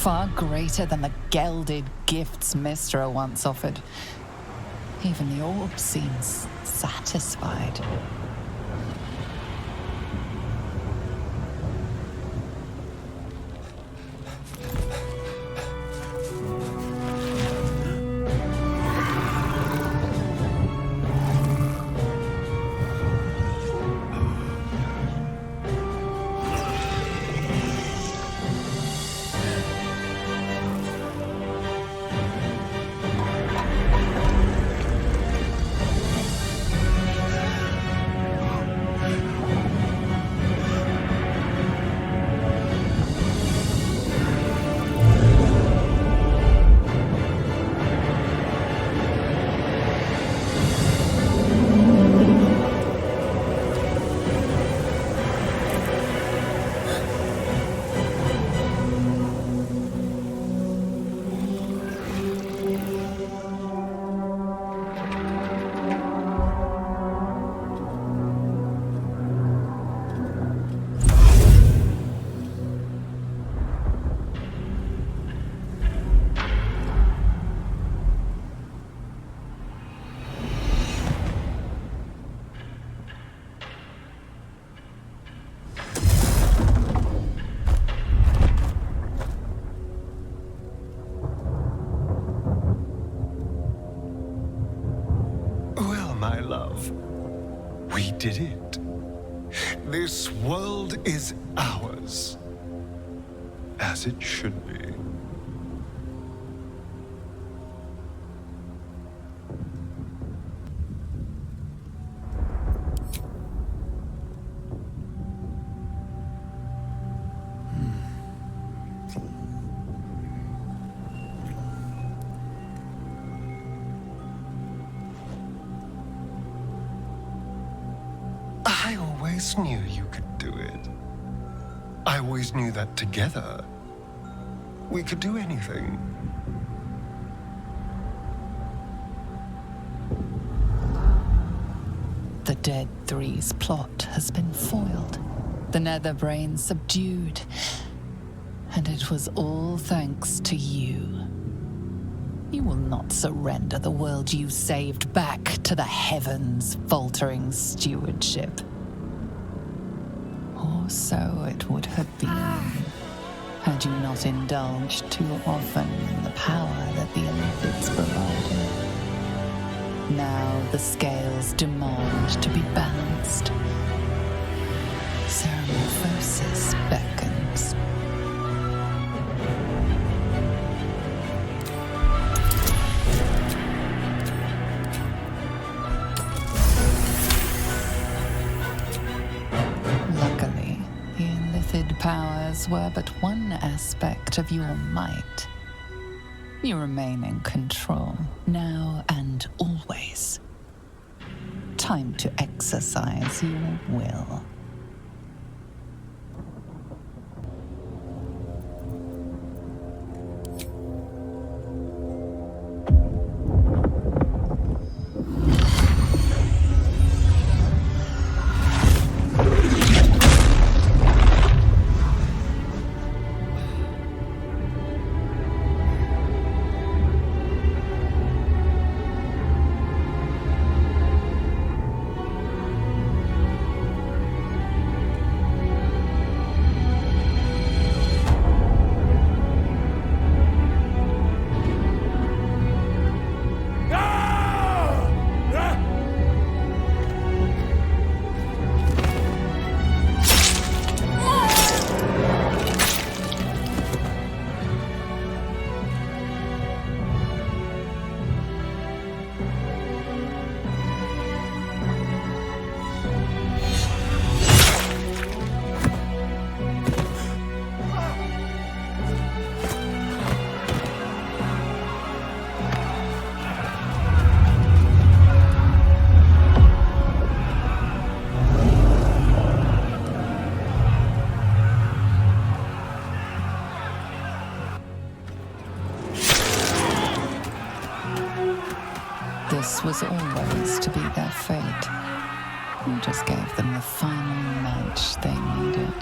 far greater than the gelded gifts Mystra once offered. Even the orb seems satisfied. My love, we did it. This world is ours, as it should be. I always knew you could do it. I always knew that together, we could do anything. The Dead Three's plot has been foiled, the Netherbrain subdued, and it was all thanks to you. You will not surrender the world you saved back to the heavens' faltering stewardship. Or so it would have been, had you not indulged too often in the power that the Illithids provided. Now the scales demand to be balanced. Ceramorphosis beckons. Luckily, the Illithid powers were but one aspect of your might. You remain in control, now and always. Time to exercise your will. This was always to be their fate. You just gave them the final nudge they needed.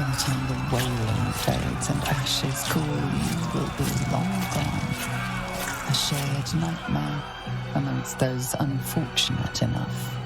By the time the wailing fades and ashes cool, you will be long gone. A shared nightmare amongst those unfortunate enough